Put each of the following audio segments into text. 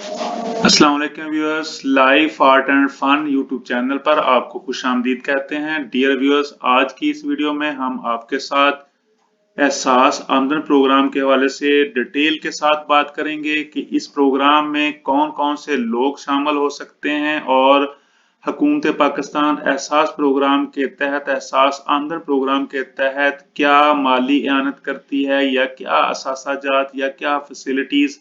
अस्सलाम वालेकुम viewers, life art and fun YouTube channel पर आपको खुशामदीद कहते हैं। डियर व्यूअर्स, आज की इस वीडियो में हम आपके साथ एहसास आमदन प्रोग्राम के हवाले से डिटेल के साथ बात करेंगे कि इस प्रोग्राम में कौन कौन से लोग शामिल हो सकते हैं और हुकूमत पाकिस्तान एहसास प्रोग्राम के तहत, एहसास आमदन प्रोग्राम के तहत क्या माली इआनत करती है या क्या असासाजात या क्या फैसिलिटीज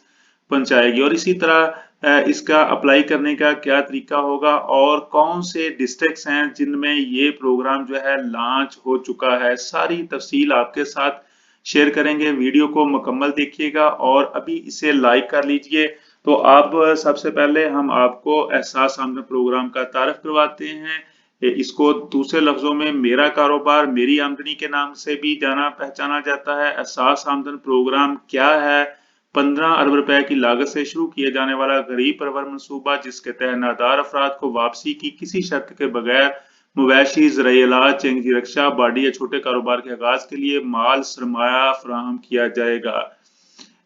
पहुंचाएगी, और इसी तरह इसका अप्लाई करने का क्या तरीका होगा और कौन से डिस्ट्रिक्ट्स हैं जिनमें ये प्रोग्राम जो है लॉन्च हो चुका है। सारी तफसील आपके साथ शेयर करेंगे। वीडियो को मुकम्मल देखिएगा और अभी इसे लाइक कर लीजिए। तो अब सबसे पहले हम आपको एहसास आमदन प्रोग्राम का तारफ करवाते हैं। इसको दूसरे लफ्जों में मेरा कारोबार मेरी आमदनी के नाम से भी जाना पहचाना जाता है। एहसास आमदन प्रोग्राम क्या है? 15 अरब रुपए की लागत से शुरू किया जाने वाला गरीब परवर मनसूबा, जिसके तहत नादार अफराद को वापसी की किसी शर्त के बगैर मवेशी, ज़राई इलाज, चंगी रक्षा, बाडी या छोटे कारोबार के आगाज के लिए माल सरमाया फराहम किया जाएगा।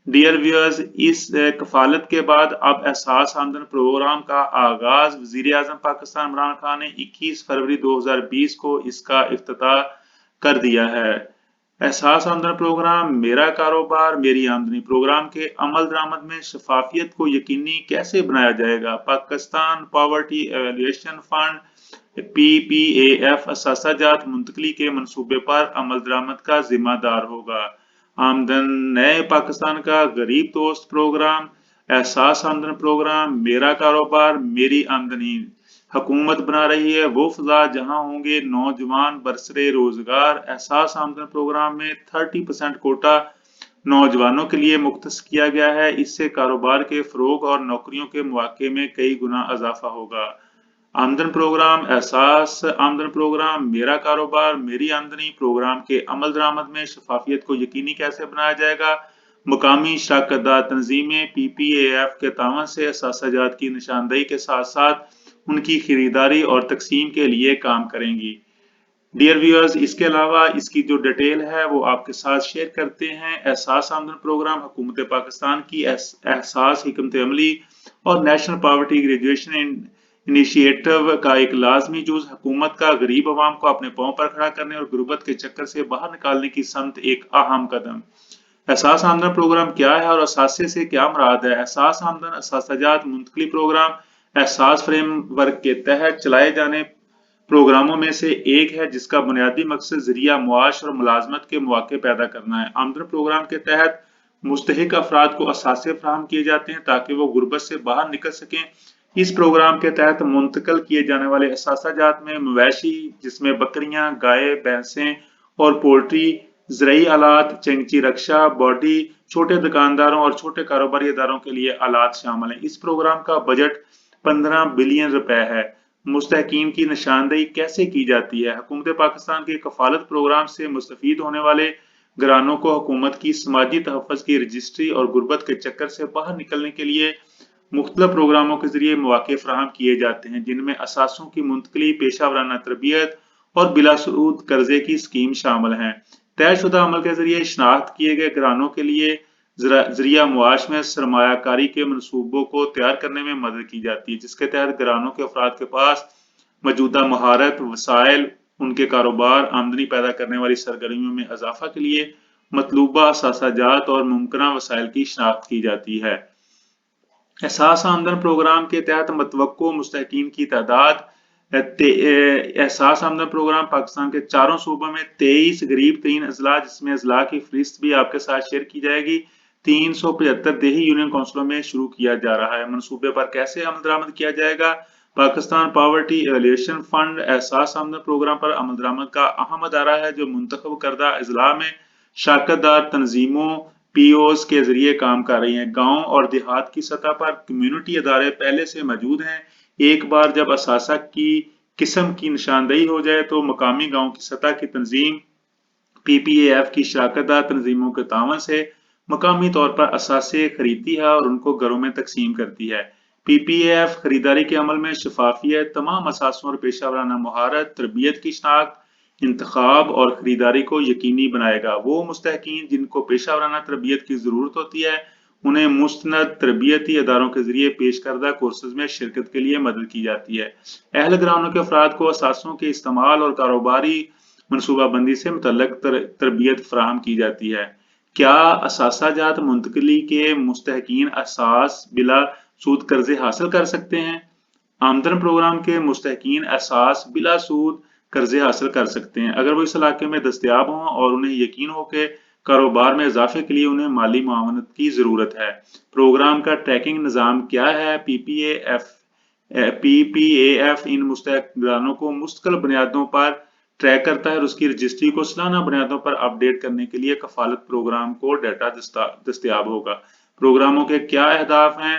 डियर व्यूअर्स, इस कफालत के बाद अब एहसास आमदन प्रोग्राम का आगाज वजीर आजम पाकिस्तान इमरान खान ने 21 फरवरी 2020 को इसका इफ्तिताह कर दिया है। एहसास आमदन प्रोग्राम मेरा कारोबार मेरी आमदनी प्रोग्राम के अमल दरामद में शफाफियत को यकीनी कैसे बनाया जाएगा? Pakistan poverty evaluation fund PPAF असासाजात मुंतकली के मंसूबे पर अमल दरामद का जिम्मेदार होगा। आमदन नए पाकिस्तान का गरीब दोस्त प्रोग्राम एहसास आमदन प्रोग्राम मेरा कारोबार मेरी आमदनी हुकूमत बना रही है वो फजा जहां होंगे नौजवान बरसरे रोजगार। एहसास आमदन प्रोग्राम में 30% कोटा नौजवानों के लिए मुख्तस किया गया है। इससे कारोबार के फरोग और नौकरियों के मौके में कई गुना इजाफा होगा। आमदन प्रोग्राम एहसास आमदन प्रोग्राम मेरा कारोबार मेरी आमदनी प्रोग्राम के अमल दरामद में शफाफियत को यकीनी कैसे बनाया जाएगा? मुकामी शराकतदार तंजीमें PPAF के तावन से असासाजात की निशानदेही के साथ साथ उनकी खरीदारी और तकसीम के लिए काम करेंगी। डियर व्यूअर्स, इसके अलावा इसकी जो डिटेल है वो आपके साथ शेयर करते हैं। एहसास आमदन प्रोग्राम हुकूमत पाकिस्तान की एहसास हिकमत अमली और नेशनल पॉवर्टी ग्रेजुएशन इनिशिएटिव का एक लाजमी जुज, हुकूमत का गरीब अवाम को अपने पांव पर खड़ा करने और गुर्बत के चक्कर से बाहर निकालने की समत एक अहम कदम। एहसास आमदन प्रोग्राम क्या है और असासे से क्या मुराद है? एहसास आमदन असासाजात मुंतकली प्रोग्राम एहसास फ्रेमवर्क के तहत चलाए जाने प्रोग्रामों में से एक है जिसका बुनियादी मकसद जरिया मुआश और मुलाजमत के मौके पैदा करना है। आमदन प्रोग्राम के तहत मुस्तहिक अफराद को असासे फराहम किए जाते हैं ताकि वो गुर्बत से बाहर निकल सकें। इस प्रोग्राम के तहत मुंतकल किए जाने वाले असासाजात में मवेशी, जिसमें बकरियां, गाय, भैंसें और पोल्ट्री, ज़राई आलात, चंगी रक्षा, बॉडी, छोटे दुकानदारों और छोटे कारोबारी इदारों के लिए आलात शामिल हैं। इस प्रोग्राम का बजट 15 बिलियन रुपए है। मुस्तहकीन की निशानदेही कैसे की जाती है? हुकूमत पाकिस्तान के कफालत प्रोग्राम से मुस्तफीद होने वाले घरानों को हुकूमत की समाजी तहफ़्फ़ुज़ की रजिस्ट्री और गुर्बत के चक्कर से बाहर निकलने के लिए मुख्तलिफ प्रोग्रामों के जरिए मौके फराहम किए जाते हैं, जिनमें असासों की मुंतकली, पेशा वराना तरबियत और बिलासूद कर्जे की स्कीम शामिल हैं। तयशुदा अमल के जरिए शनाख्त किए गए घरानों के लिए जरिया मुआश में सरमायाकारी के मनसूबों को तैयार करने में मदद की जाती है, जिसके तहत घरानों के अफराद के पास मौजूदा महारत, वसाइल, उनके कारोबार, आमदनी पैदा करने वाली सरगर्मियों में इजाफा के लिए मतलूबा असासाजात और मुमकिन वसाइल की शनाख्त की जाती है। एहसास आमदन प्रोग्राम के तहत मतवक्को मुस्तहकीन की तादाद। एहसास आमदन प्रोग्राम पाकिस्तान के चारों सूबों में 23 गरीब तरीन अजला, जिसमें अजला की फहरिस्त भी आपके साथ शेयर की जाएगी, 375 देही यूनियन काउंसिलों में शुरू किया जा रहा है। मनसूबे पर कैसे अमल दरामद किया जाएगा? पाकिस्तान पॉवर्टी एवेल्यूएशन फंड एहसास आमदन प्रोग्राम पर अमल दरामद का अहम अदारा है, जो मुंतखब करदा अजला में शराकतदार तंजीमों POs के जरिए काम कर रही हैं। गांव और देहात की सतह पर कम्युनिटी अदारे पहले से मौजूद हैं। एक बार जब असासा की किस्म की निशानदेही हो जाए तो मकामी गांव की सतह की तंजीम PPAF की शराकतदार तंजीमों के तावन से मकामी तौर पर असासे खरीदती है और उनको घरों में तकसीम करती है। PPAF खरीदारी के अमल में शफाफियत, तमाम असासों और पेशा वराना महारत, तरबियत की शनाख्त, इंतखाब और खरीदारी को यकीनी बनाएगा। वो मुस्तहकीन जिनको पेशा वराना तरबियत की जरूरत होती है उन्हें मुस्तनद तरबियती अदारों के जरिए पेश करदा कोर्सेज में शिरकत के लिए मदद की जाती है। अहल ग्रामों के अफराद को असासों के इस्तेमाल और कारोबारी मनसूबाबंदी से मुतल्लक तरबियत फराहम की जाती है। क्या असासाजात मुंतकली के मुस्तहकीन असास बिला सूद कर्जे हासिल कर सकते हैं? आमदन प्रोग्राम के मुस्तहकीन असास बिला सूद कर्जे हासिल कर सकते हैं अगर वो इस इलाके में दस्तयाब हों और उन्हें यकीन हो कि कारोबार में इजाफे के लिए उन्हें माली मुआवनत की ज़रूरत है। प्रोग्राम का ट्रैकिंग निज़ाम क्या है? PPAF इन मुस्तहकानों को मुस्तकिल बुनियादों पर ट्रैक करता है और उसकी रजिस्ट्री को सालाना बुनियादों पर अपडेट करने के लिए कफालत प्रोग्राम को डाटा दस्तयाब होगा। प्रोग्रामों के क्या अहदाफ हैं?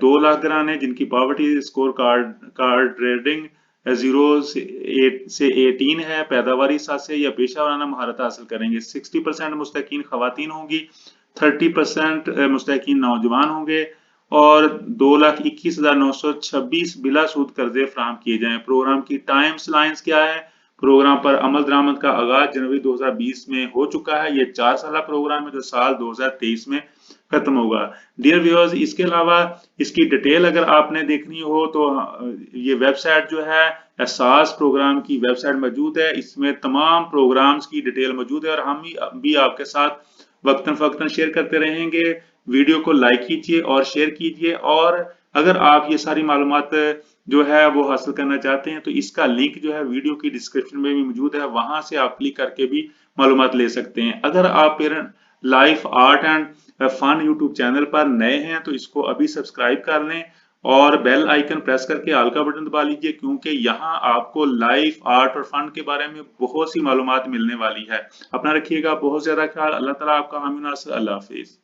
2 लाख घराने जिनकी पॉवर्टी स्कोर कार्ड रेटिंग 0 से 18 है पैदावारी हिसाब से या पेशा वाराना महारत हासिल करेंगे। 60% मुस्तहकीन खवातीन होंगी, 30% मुस्तहकीन नौजवान होंगे और 2,21,926 बिला सूद कर्जे फराहम किए जाएं। प्रोग्राम की टाइम लाइन्स क्या है? प्रोग्राम पर अमल दरामद का आगाज जनवरी 2020 में हो चुका है। ये 4 साल प्रोग्राम है जो साल 2023 में खत्म होगा। डियर व्यूअर्स, इसके अलावा इसकी डिटेल अगर आपने देखनी हो तो ये वेबसाइट जो है एहसास प्रोग्राम की वेबसाइट मौजूद है। इसमें तमाम प्रोग्राम्स की डिटेल मौजूद है और हम भी आपके साथ वक्तन फक्तन शेयर करते रहेंगे। वीडियो को लाइक कीजिए और शेयर कीजिए और अगर आप ये सारी मालूमात जो है वो हासिल करना चाहते हैं तो इसका लिंक जो है वीडियो की डिस्क्रिप्शन में भी मौजूद है, वहां से आप क्लिक करके भी मालूमात ले सकते हैं। अगर आप parent life art and fun YouTube channel पर नए हैं तो इसको अभी सब्सक्राइब कर लें और बेल आइकन प्रेस करके ऑल का बटन दबा लीजिए क्योंकि यहाँ आपको लाइफ आर्ट और फन के बारे में बहुत सी मालूमात मिलने वाली है। अपना रखिएगा बहुत ज्यादा ख्याल। अल्लाह ताला आपका हामी नासिर। अल्लाह हाफिज।